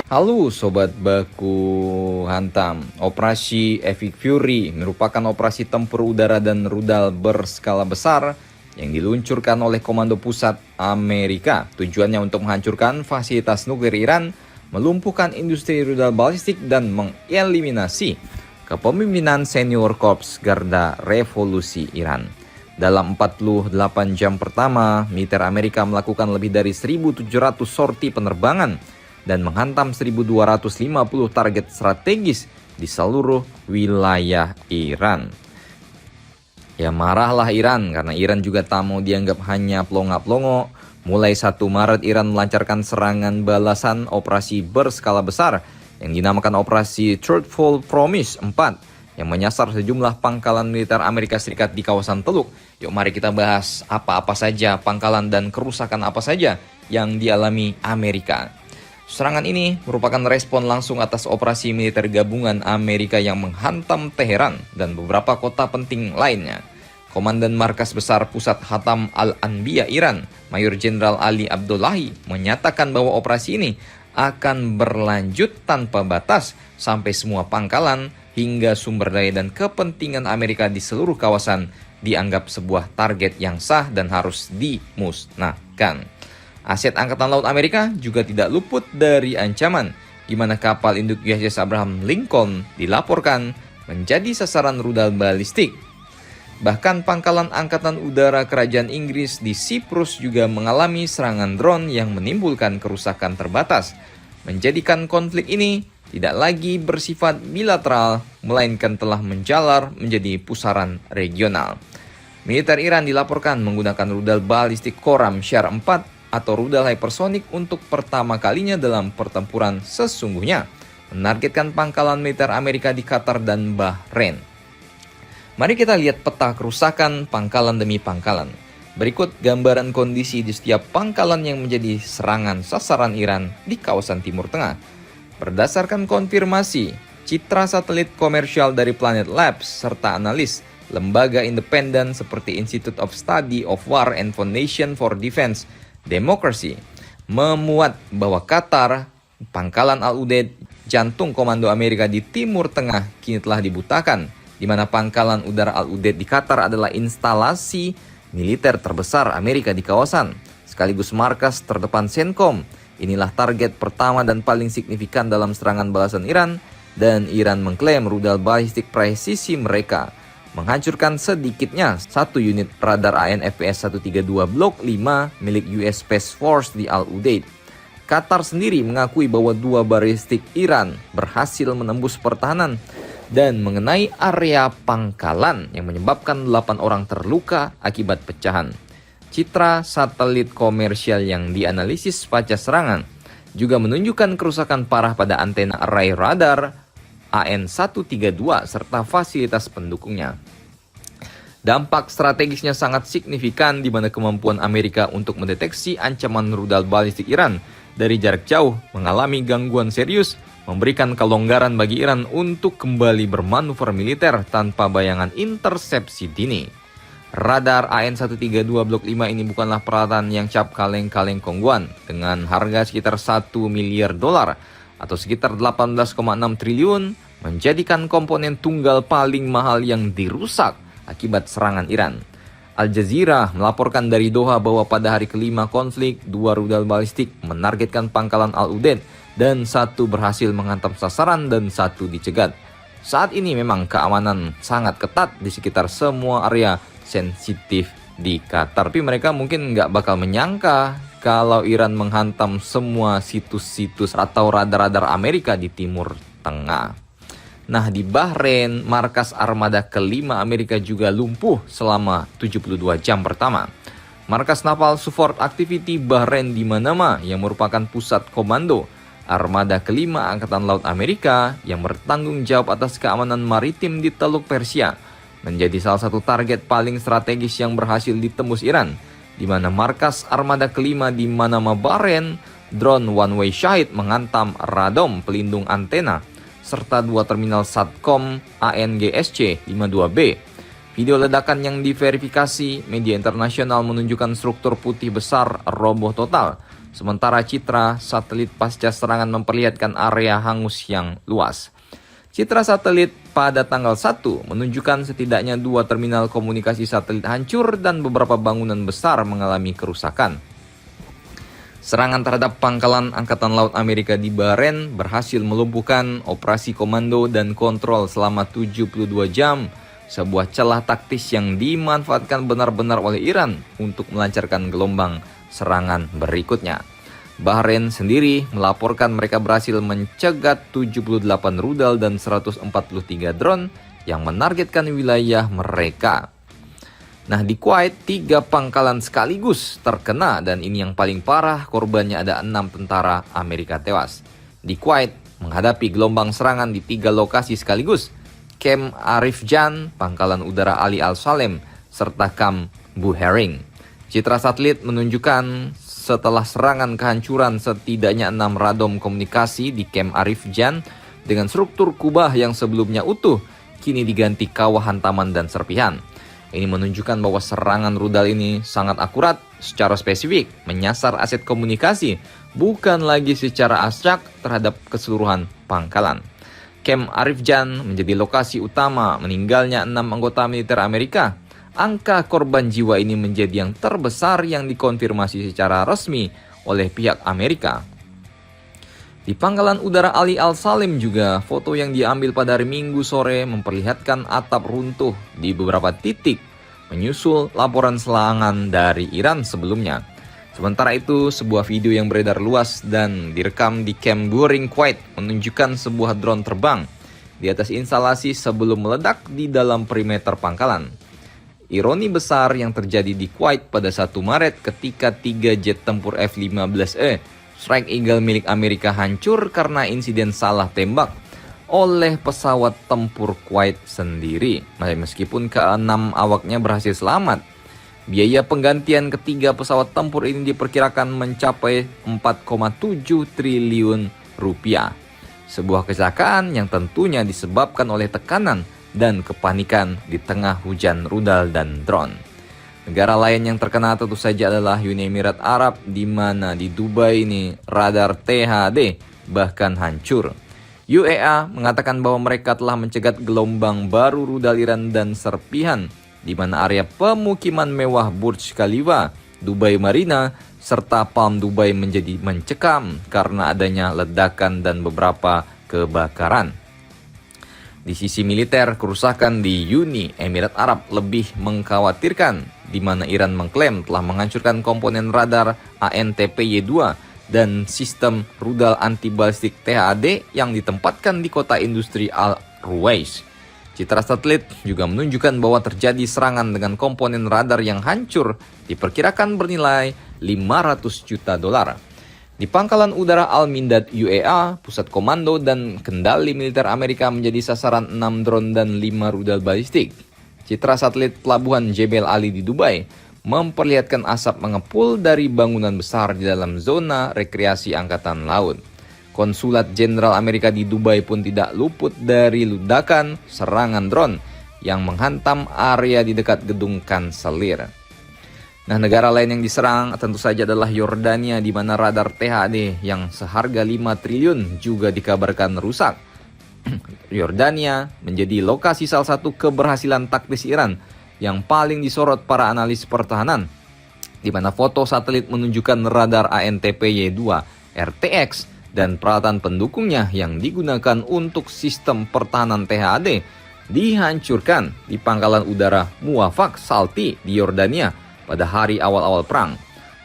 Halo Sobat Baku Hantam. Operasi Epic Fury merupakan operasi tempur udara dan rudal berskala besar yang diluncurkan oleh Komando Pusat Amerika. Tujuannya untuk menghancurkan fasilitas nuklir Iran, melumpuhkan industri rudal balistik, dan mengeliminasi kepemimpinan senior Korps Garda Revolusi Iran. Dalam 48 jam pertama, militer Amerika melakukan lebih dari 1.700 sorti penerbangan dan menghantam 1.250 target strategis di seluruh wilayah Iran. Ya marahlah Iran karena Iran juga tak mau dianggap hanya pelongo-pelongo. Mulai 1 Maret Iran melancarkan serangan balasan operasi berskala besar yang dinamakan Operasi Truthful Promise 4 yang menyasar sejumlah pangkalan militer Amerika Serikat di kawasan Teluk. Yuk mari kita bahas apa-apa saja pangkalan dan kerusakan apa saja yang dialami Amerika. Serangan ini merupakan respon langsung atas operasi militer gabungan Amerika yang menghantam Teheran dan beberapa kota penting lainnya. Komandan Markas Besar Pusat Hatam Al-Anbiya Iran, Mayor Jenderal Ali Abdullahi, menyatakan bahwa operasi ini akan berlanjut tanpa batas sampai semua pangkalan hingga sumber daya dan kepentingan Amerika di seluruh kawasan dianggap sebuah target yang sah dan harus dimusnahkan. Aset Angkatan Laut Amerika juga tidak luput dari ancaman, di mana kapal induk USS Abraham Lincoln dilaporkan menjadi sasaran rudal balistik. Bahkan pangkalan Angkatan Udara Kerajaan Inggris di Siprus juga mengalami serangan drone yang menimbulkan kerusakan terbatas, menjadikan konflik ini tidak lagi bersifat bilateral, melainkan telah menjalar menjadi pusaran regional. Militer Iran dilaporkan menggunakan rudal balistik Khorram Shar 4 atau rudal hypersonik untuk pertama kalinya dalam pertempuran sesungguhnya, menargetkan pangkalan militer Amerika di Qatar dan Bahrain. Mari kita lihat peta kerusakan pangkalan demi pangkalan. Berikut gambaran kondisi di setiap pangkalan yang menjadi serangan sasaran Iran di kawasan Timur Tengah. Berdasarkan konfirmasi, citra satelit komersial dari Planet Labs serta analis lembaga independen seperti Institute of Study of War and Foundation for Defense Democracy memuat bahwa Qatar, pangkalan Al-Udeid, jantung komando Amerika di Timur Tengah, kini telah dibutakan, di mana pangkalan udara Al-Udeid di Qatar adalah instalasi militer terbesar Amerika di kawasan, sekaligus markas terdepan CENTCOM. Inilah target pertama dan paling signifikan dalam serangan balasan Iran, dan Iran mengklaim rudal balistik presisi mereka menghancurkan sedikitnya 1 unit radar AN/FPS-132 Blok 5 milik US Space Force di Al-Udeid. Qatar sendiri mengakui bahwa 2 balistik Iran berhasil menembus pertahanan dan mengenai area pangkalan yang menyebabkan 8 orang terluka akibat pecahan. Citra satelit komersial yang dianalisis pasca serangan juga menunjukkan kerusakan parah pada antena array radar AN-132 serta fasilitas pendukungnya. Dampak strategisnya sangat signifikan di mana kemampuan Amerika untuk mendeteksi ancaman rudal balistik Iran dari jarak jauh mengalami gangguan serius, memberikan kelonggaran bagi Iran untuk kembali bermanuver militer tanpa bayangan intersepsi dini. Radar AN-132 Blok 5 ini bukanlah peralatan yang cap kaleng-kaleng kongguan dengan harga sekitar $1 miliar atau sekitar 18,6 triliun, menjadikan komponen tunggal paling mahal yang dirusak akibat serangan Iran. Al Jazeera melaporkan dari Doha bahwa pada hari kelima konflik, 2 rudal balistik menargetkan pangkalan Al-Udeid dan 1 berhasil menghantam sasaran dan 1 dicegat. Saat ini memang keamanan sangat ketat di sekitar semua area sensitif di Qatar, tapi mereka mungkin nggak bakal menyangka kalau Iran menghantam semua situs-situs atau radar-radar Amerika di Timur Tengah. Nah, di Bahrain, markas armada kelima Amerika juga lumpuh selama 72 jam pertama. Markas Naval Support Activity Bahrain di Manama yang merupakan pusat komando armada kelima Angkatan Laut Amerika yang bertanggung jawab atas keamanan maritim di Teluk Persia menjadi salah satu target paling strategis yang berhasil ditembus Iran, di mana markas armada kelima di Manama Bahrain, drone one-way Shahid menghantam radom pelindung antena serta 2 terminal Satcom ANGSC-52B. Video ledakan yang diverifikasi media internasional menunjukkan struktur putih besar roboh total, sementara citra satelit pasca serangan memperlihatkan area hangus yang luas. Citra satelit pada tanggal 1 menunjukkan setidaknya 2 terminal komunikasi satelit hancur dan beberapa bangunan besar mengalami kerusakan. Serangan terhadap pangkalan Angkatan Laut Amerika di Bahrain berhasil melumpuhkan operasi komando dan kontrol selama 72 jam, sebuah celah taktis yang dimanfaatkan benar-benar oleh Iran untuk melancarkan gelombang serangan berikutnya. Bahrain sendiri melaporkan mereka berhasil mencegat 78 rudal dan 143 drone yang menargetkan wilayah mereka. Nah, di Kuwait 3 pangkalan sekaligus terkena dan ini yang paling parah, korbannya ada 6 tentara Amerika tewas. Di Kuwait menghadapi gelombang serangan di 3 lokasi sekaligus, Camp Arif Jan, Pangkalan Udara Ali Al-Salem, serta Camp Buhering. Citra satelit menunjukkan setelah serangan kehancuran setidaknya 6 radom komunikasi di Camp Arif Jan dengan struktur kubah yang sebelumnya utuh, kini diganti kawah hantaman dan serpihan. Ini menunjukkan bahwa serangan rudal ini sangat akurat, secara spesifik, menyasar aset komunikasi, bukan lagi secara abstrak terhadap keseluruhan pangkalan. Camp Arif Jan menjadi lokasi utama meninggalnya 6 anggota militer Amerika. Angka korban jiwa ini menjadi yang terbesar yang dikonfirmasi secara resmi oleh pihak Amerika. Di Pangkalan Udara Ali Al-Salem juga, foto yang diambil pada hari Minggu sore memperlihatkan atap runtuh di beberapa titik, menyusul laporan serangan dari Iran sebelumnya. Sementara itu, sebuah video yang beredar luas dan direkam di Camp Buhering, Kuwait menunjukkan sebuah drone terbang di atas instalasi sebelum meledak di dalam perimeter pangkalan. Ironi besar yang terjadi di Kuwait pada 1 Maret ketika 3 jet tempur F-15E Strike Eagle milik Amerika hancur karena insiden salah tembak oleh pesawat tempur Kuwait sendiri. Meskipun ke-6 awaknya berhasil selamat, biaya penggantian ketiga pesawat tempur ini diperkirakan mencapai 4,7 triliun rupiah. Sebuah kecelakaan yang tentunya disebabkan oleh tekanan dan kepanikan di tengah hujan rudal dan drone. Negara lain yang terkena tentu saja adalah Uni Emirat Arab, di mana di Dubai ini radar THD bahkan hancur. UEA mengatakan bahwa mereka telah mencegat gelombang baru rudal Iran dan serpihan, di mana area pemukiman mewah Burj Khalifa, Dubai Marina, serta Palm Dubai menjadi mencekam karena adanya ledakan dan beberapa kebakaran. Di sisi militer, kerusakan di Uni Emirat Arab lebih mengkhawatirkan, di mana Iran mengklaim telah menghancurkan komponen radar ANTPY-2 dan sistem rudal anti-balistik THAD yang ditempatkan di kota industri Al-Ruwais. Citra satelit juga menunjukkan bahwa terjadi serangan dengan komponen radar yang hancur, diperkirakan bernilai $500 juta. Di Pangkalan Udara Al-Mindad UEA, pusat komando dan kendali militer Amerika menjadi sasaran 6 drone dan 5 rudal balistik. Citra satelit pelabuhan Jebel Ali di Dubai memperlihatkan asap mengepul dari bangunan besar di dalam zona rekreasi Angkatan Laut. Konsulat Jenderal Amerika di Dubai pun tidak luput dari ledakan serangan drone yang menghantam area di dekat gedung kanselir. Nah, negara lain yang diserang tentu saja adalah Yordania, di mana radar THD yang seharga 5 triliun juga dikabarkan rusak. Yordania menjadi lokasi salah satu keberhasilan taktis Iran yang paling disorot para analis pertahanan, di mana foto satelit menunjukkan radar ANTPY-2 RTX dan peralatan pendukungnya yang digunakan untuk sistem pertahanan THD dihancurkan di Pangkalan Udara Muwafaq Salti di Yordania pada hari awal-awal perang.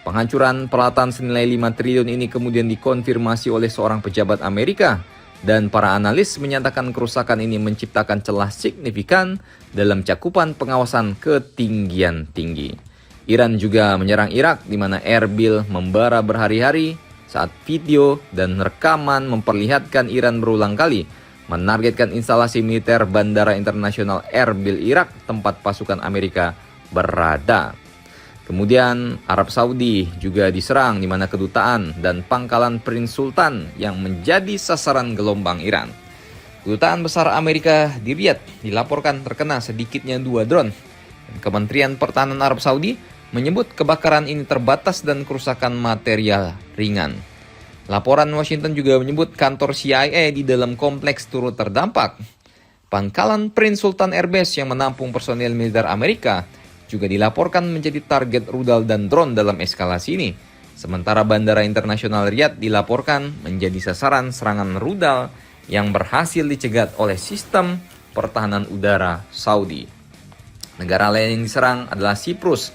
Penghancuran peralatan senilai 5 triliun ini kemudian dikonfirmasi oleh seorang pejabat Amerika, dan para analis menyatakan kerusakan ini menciptakan celah signifikan dalam cakupan pengawasan ketinggian tinggi. Iran juga menyerang Irak, di mana Erbil membara berhari-hari saat video dan rekaman memperlihatkan Iran berulang kali menargetkan instalasi militer Bandara Internasional Erbil, Irak, tempat pasukan Amerika berada. Kemudian Arab Saudi juga diserang, di mana kedutaan dan pangkalan Prince Sultan yang menjadi sasaran gelombang Iran. Kedutaan besar Amerika di Riyadh dilaporkan terkena sedikitnya 2 drone. Kementerian Pertahanan Arab Saudi menyebut kebakaran ini terbatas dan kerusakan material ringan. Laporan Washington juga menyebut kantor CIA di dalam kompleks turut terdampak. Pangkalan Prince Sultan Airbase yang menampung personil militer Amerika juga dilaporkan menjadi target rudal dan drone dalam eskalasi ini. Sementara Bandara Internasional Riyadh dilaporkan menjadi sasaran serangan rudal yang berhasil dicegat oleh sistem pertahanan udara Saudi. Negara lain yang diserang adalah Siprus,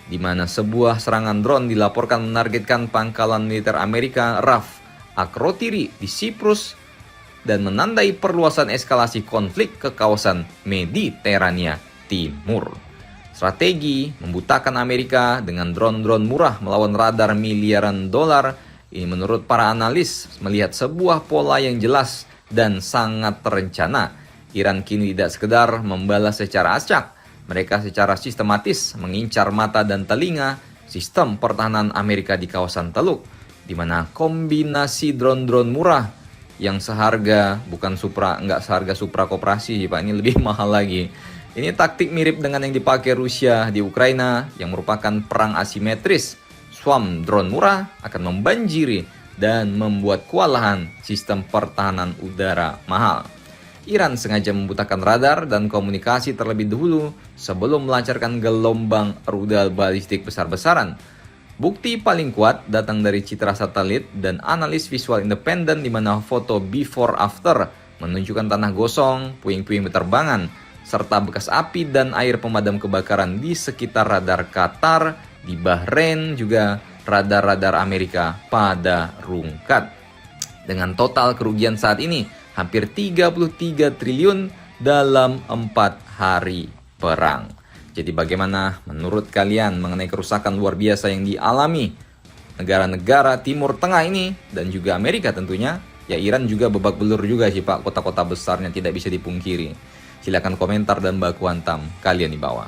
di mana sebuah serangan drone dilaporkan menargetkan pangkalan militer Amerika RAF Akrotiri di Siprus dan menandai perluasan eskalasi konflik ke kawasan Mediterania Timur. Strategi membutakan Amerika dengan drone-drone murah melawan radar miliaran dolar ini menurut para analis melihat sebuah pola yang jelas dan sangat terencana. Iran kini tidak sekedar membalas secara acak, mereka secara sistematis mengincar mata dan telinga sistem pertahanan Amerika di kawasan Teluk, di mana kombinasi drone-drone murah yang nggak seharga Supra Koperasi, Pak, ini lebih mahal lagi. Ini taktik mirip dengan yang dipakai Rusia di Ukraina yang merupakan perang asimetris. Swarm drone murah akan membanjiri dan membuat kewalahan sistem pertahanan udara mahal. Iran sengaja membutakan radar dan komunikasi terlebih dahulu sebelum melancarkan gelombang rudal balistik besar-besaran. Bukti paling kuat datang dari citra satelit dan analis visual independen di mana foto before after menunjukkan tanah gosong, puing-puing berterbangan, serta bekas api dan air pemadam kebakaran di sekitar radar Qatar, di Bahrain, juga radar-radar Amerika pada rungkat. Dengan total kerugian saat ini hampir 33 triliun dalam 4 hari perang. Jadi bagaimana menurut kalian mengenai kerusakan luar biasa yang dialami negara-negara Timur Tengah ini dan juga Amerika tentunya? Ya, Iran juga babak belur juga sih Pak, kota-kota besarnya tidak bisa dipungkiri. Silakan komentar dan baku hantam kalian di bawah.